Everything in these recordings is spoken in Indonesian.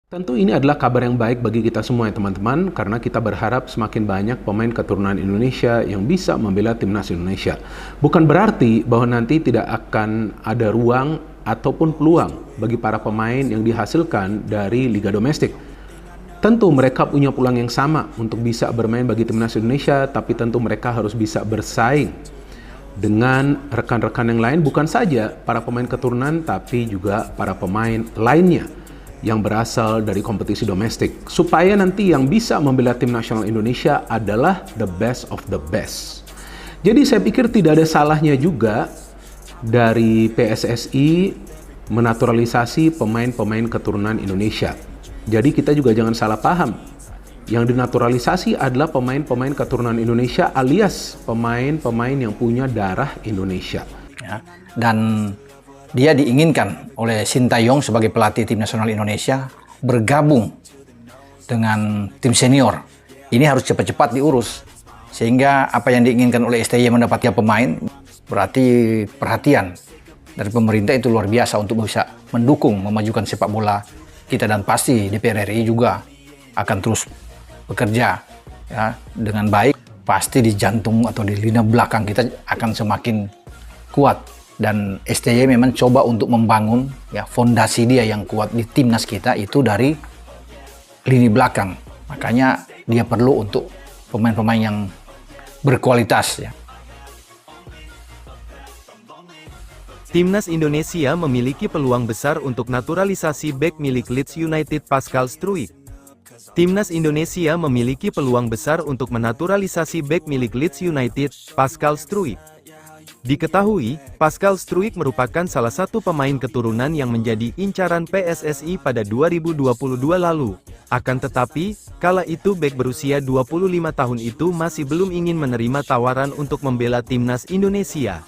Tentu ini adalah kabar yang baik bagi kita semua ya teman-teman, karena kita berharap semakin banyak pemain keturunan Indonesia yang bisa membela timnas Indonesia. Bukan berarti bahwa nanti tidak akan ada ruang ataupun peluang bagi para pemain yang dihasilkan dari liga domestik. Tentu mereka punya peluang yang sama untuk bisa bermain bagi timnas Indonesia, tapi tentu mereka harus bisa bersaing dengan rekan-rekan yang lain, bukan saja para pemain keturunan, tapi juga para pemain lainnya yang berasal dari kompetisi domestik, supaya nanti yang bisa membela tim nasional Indonesia adalah the best of the best. Jadi saya pikir tidak ada salahnya juga dari PSSI menaturalisasi pemain-pemain keturunan Indonesia. Jadi kita juga jangan salah paham. Yang dinaturalisasi adalah pemain-pemain keturunan Indonesia alias pemain-pemain yang punya darah Indonesia. Ya, dan dia diinginkan oleh Sintayong sebagai pelatih tim nasional Indonesia bergabung dengan tim senior. Ini harus cepat-cepat diurus. Sehingga apa yang diinginkan oleh STY mendapatkan pemain, berarti perhatian dari pemerintah itu luar biasa untuk bisa mendukung, memajukan sepak bola kita. Dan pasti DPR RI juga akan terus bekerja ya, dengan baik. Pasti di jantung atau di lini belakang kita akan semakin kuat. Dan STY memang coba untuk membangun ya fondasi dia yang kuat di timnas kita itu dari lini belakang. Makanya dia perlu untuk pemain-pemain yang berkualitas ya. Timnas Indonesia memiliki peluang besar untuk naturalisasi bek milik Leeds United Pascal Struijk. Timnas Indonesia memiliki peluang besar untuk menaturalisasi bek milik Leeds United, Pascal Struijk. Diketahui, Pascal Struijk merupakan salah satu pemain keturunan yang menjadi incaran PSSI pada 2022 lalu. Akan tetapi, kala itu bek berusia 25 tahun itu masih belum ingin menerima tawaran untuk membela timnas Indonesia.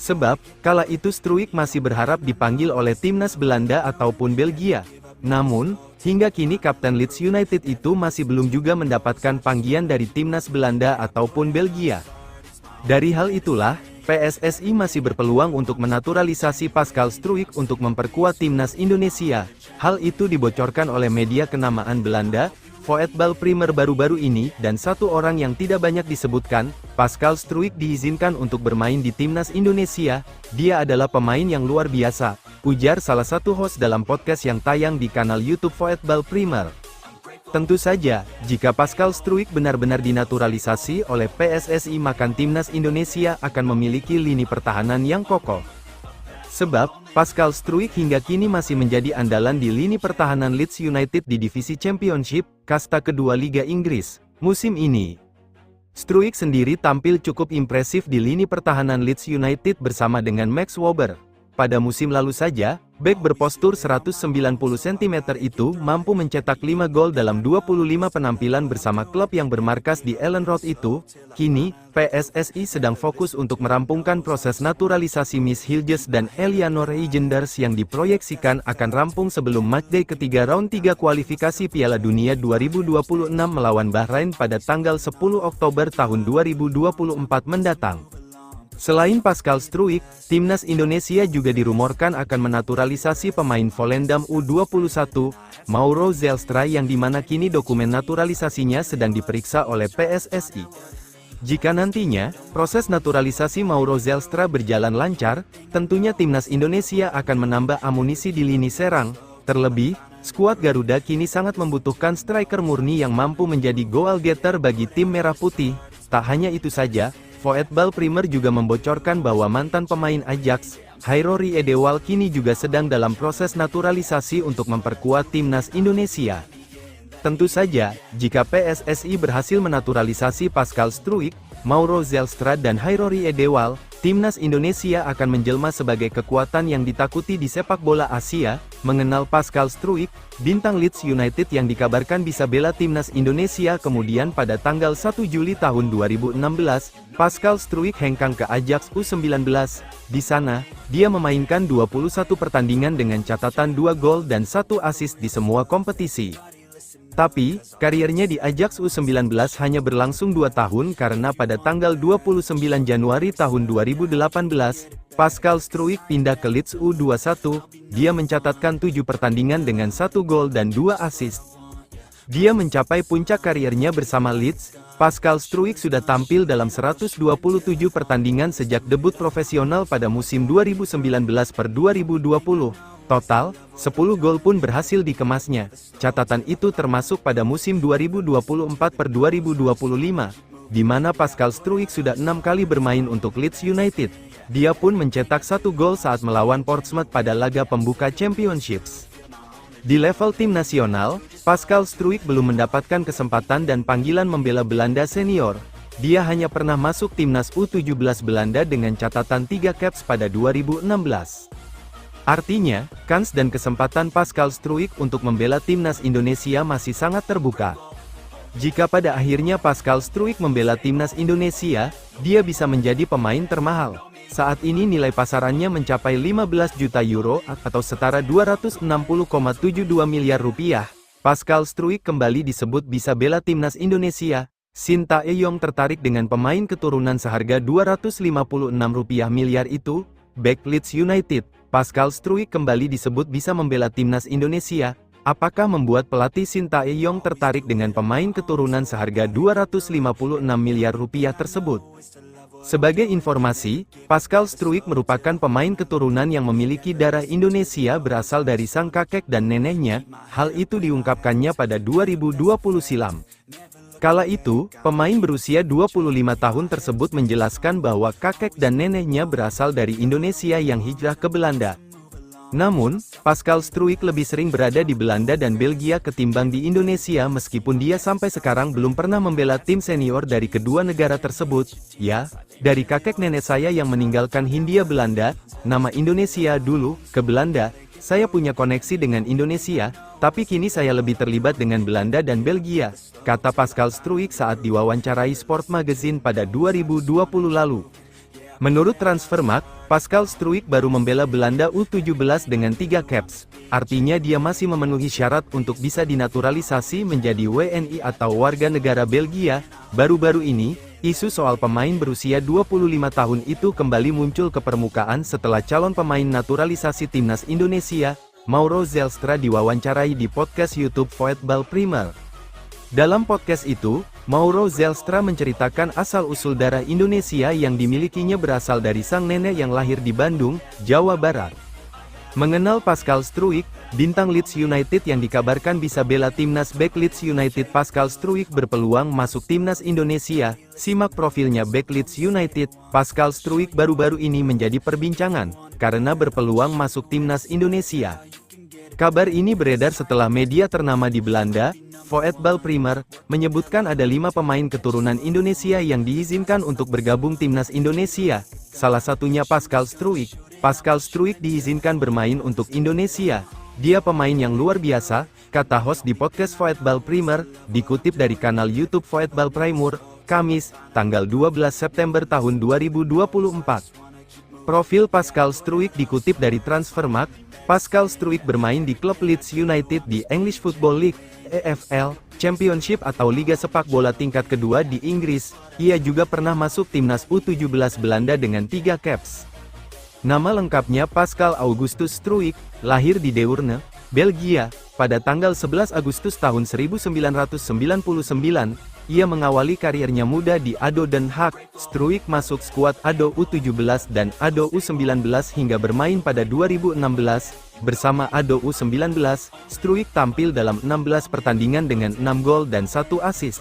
Sebab, kala itu Struijk masih berharap dipanggil oleh timnas Belanda ataupun Belgia. Namun, hingga kini Kapten Leeds United itu masih belum juga mendapatkan panggilan dari timnas Belanda ataupun Belgia. Dari hal itulah, PSSI masih berpeluang untuk menaturalisasi Pascal Struijk untuk memperkuat timnas Indonesia. Hal itu dibocorkan oleh media kenamaan Belanda, Voetbal Primer baru-baru ini, dan satu orang yang tidak banyak disebutkan, Pascal Struijk diizinkan untuk bermain di timnas Indonesia. Dia adalah pemain yang luar biasa, ujar salah satu host dalam podcast yang tayang di kanal YouTube Voetbal Primer. Tentu saja, jika Pascal Struijk benar-benar dinaturalisasi oleh PSSI maka timnas Indonesia akan memiliki lini pertahanan yang kokoh. Sebab, Pascal Struijk hingga kini masih menjadi andalan di lini pertahanan Leeds United di divisi Championship, kasta kedua Liga Inggris, musim ini. Struijk sendiri tampil cukup impresif di lini pertahanan Leeds United bersama dengan Max Webber. Pada musim lalu saja, bek berpostur 190 cm itu mampu mencetak 5 gol dalam 25 penampilan bersama klub yang bermarkas di Elland Road itu. Kini, PSSI sedang fokus untuk merampungkan proses naturalisasi Miss Hilges dan Eleanor Reijenders yang diproyeksikan akan rampung sebelum matchday ketiga round 3 kualifikasi Piala Dunia 2026 melawan Bahrain pada tanggal 10 Oktober tahun 2024 mendatang. Selain Pascal Struijk, timnas Indonesia juga dirumorkan akan menaturalisasi pemain Volendam U21, Mauro Zelstra yang dimana kini dokumen naturalisasinya sedang diperiksa oleh PSSI. Jika nantinya, proses naturalisasi Mauro Zelstra berjalan lancar, tentunya timnas Indonesia akan menambah amunisi di lini serang. Terlebih, skuad Garuda kini sangat membutuhkan striker murni yang mampu menjadi goal getter bagi tim merah putih. Tak hanya itu saja, Voetbal Primer juga membocorkan bahwa mantan pemain Ajax, Hairori Edewal kini juga sedang dalam proses naturalisasi untuk memperkuat timnas Indonesia. Tentu saja, jika PSSI berhasil menaturalisasi Pascal Struijk, Mauro Zelstra dan Hairori Edewal, timnas Indonesia akan menjelma sebagai kekuatan yang ditakuti di sepak bola Asia. Mengenal Pascal Struijk, bintang Leeds United yang dikabarkan bisa bela timnas Indonesia kemudian pada tanggal 1 Juli tahun 2016, Pascal Struijk hengkang ke Ajax U19. Di sana, dia memainkan 21 pertandingan dengan catatan 2 gol dan 1 assist di semua kompetisi. Tapi, kariernya di Ajax U19 hanya berlangsung 2 tahun karena pada tanggal 29 Januari tahun 2018, Pascal Struijk pindah ke Leeds U21, dia mencatatkan 7 pertandingan dengan 1 gol dan 2 assist. Dia mencapai puncak kariernya bersama Leeds. Pascal Struijk sudah tampil dalam 127 pertandingan sejak debut profesional pada musim 2019/2020. Total, 10 gol pun berhasil dikemasnya. Catatan itu termasuk pada musim 2024/2025, di mana Pascal Struijk sudah 6 kali bermain untuk Leeds United. Dia pun mencetak 1 gol saat melawan Portsmouth pada laga pembuka Championships. Di level tim nasional, Pascal Struijk belum mendapatkan kesempatan dan panggilan membela Belanda senior. Dia hanya pernah masuk timnas U17 Belanda dengan catatan 3 caps pada 2016. Artinya, kans dan kesempatan Pascal Struijk untuk membela timnas Indonesia masih sangat terbuka. Jika pada akhirnya Pascal Struijk membela timnas Indonesia, dia bisa menjadi pemain termahal. Saat ini nilai pasarannya mencapai 15 juta euro atau setara 260,72 miliar rupiah. Pascal Struijk kembali disebut bisa bela timnas Indonesia. Shin Tae-yong tertarik dengan pemain keturunan seharga 256 miliar itu. Bek Leeds United, Pascal Struijk kembali disebut bisa membela timnas Indonesia. Apakah membuat pelatih Shin Tae-yong tertarik dengan pemain keturunan seharga 256 miliar rupiah tersebut? Sebagai informasi, Pascal Struijk merupakan pemain keturunan yang memiliki darah Indonesia berasal dari sang kakek dan neneknya. Hal itu diungkapkannya pada 2020 silam. Kala itu, pemain berusia 25 tahun tersebut menjelaskan bahwa kakek dan neneknya berasal dari Indonesia yang hijrah ke Belanda. Namun, Pascal Struijk lebih sering berada di Belanda dan Belgia ketimbang di Indonesia meskipun dia sampai sekarang belum pernah membela tim senior dari kedua negara tersebut. Ya, dari kakek nenek saya yang meninggalkan Hindia Belanda, nama Indonesia dulu, ke Belanda, saya punya koneksi dengan Indonesia, tapi kini saya lebih terlibat dengan Belanda dan Belgia, kata Pascal Struijk saat diwawancarai Sport Magazine pada 2020 lalu. Menurut Transfermarkt, Pascal Struijk baru membela Belanda U17 dengan 3 caps, artinya dia masih memenuhi syarat untuk bisa dinaturalisasi menjadi WNI atau warga negara Belgia. Baru-baru ini, isu soal pemain berusia 25 tahun itu kembali muncul ke permukaan setelah calon pemain naturalisasi timnas Indonesia, Mauro Zelstra diwawancarai di podcast YouTube Voetbal Primer. Dalam podcast itu, Mauro Zelstra menceritakan asal-usul darah Indonesia yang dimilikinya berasal dari sang nenek yang lahir di Bandung, Jawa Barat. Mengenal Pascal Struijk, bintang Leeds United yang dikabarkan bisa bela timnas bek Leeds United. Pascal Struijk berpeluang masuk timnas Indonesia. Simak profilnya bek Leeds United. Pascal Struijk baru-baru ini menjadi perbincangan, karena berpeluang masuk timnas Indonesia. Kabar ini beredar setelah media ternama di Belanda, Voetbal Primer, menyebutkan ada 5 pemain keturunan Indonesia yang diizinkan untuk bergabung timnas Indonesia. Salah satunya Pascal Struijk. Pascal Struijk diizinkan bermain untuk Indonesia. Dia pemain yang luar biasa, kata host di podcast Voetbal Primer, dikutip dari kanal YouTube Voetbal Primer, Kamis, tanggal 12 September tahun 2024. Profil Pascal Struijk dikutip dari Transfermarkt. Pascal Struijk bermain di klub Leeds United di English Football League, EFL, Championship atau Liga Sepak Bola tingkat kedua di Inggris. Ia juga pernah masuk timnas U17 Belanda dengan 3 caps. Nama lengkapnya Pascal Augustus Struijk, lahir di Deurne, Belgia, pada tanggal 11 Agustus tahun 1999. Ia mengawali karirnya muda di ADO Den Haag. Struijk masuk skuad ADO U17 dan ADO U19 hingga bermain pada 2016. Bersama ADO U19, Struijk tampil dalam 16 pertandingan dengan 6 gol dan 1 assist.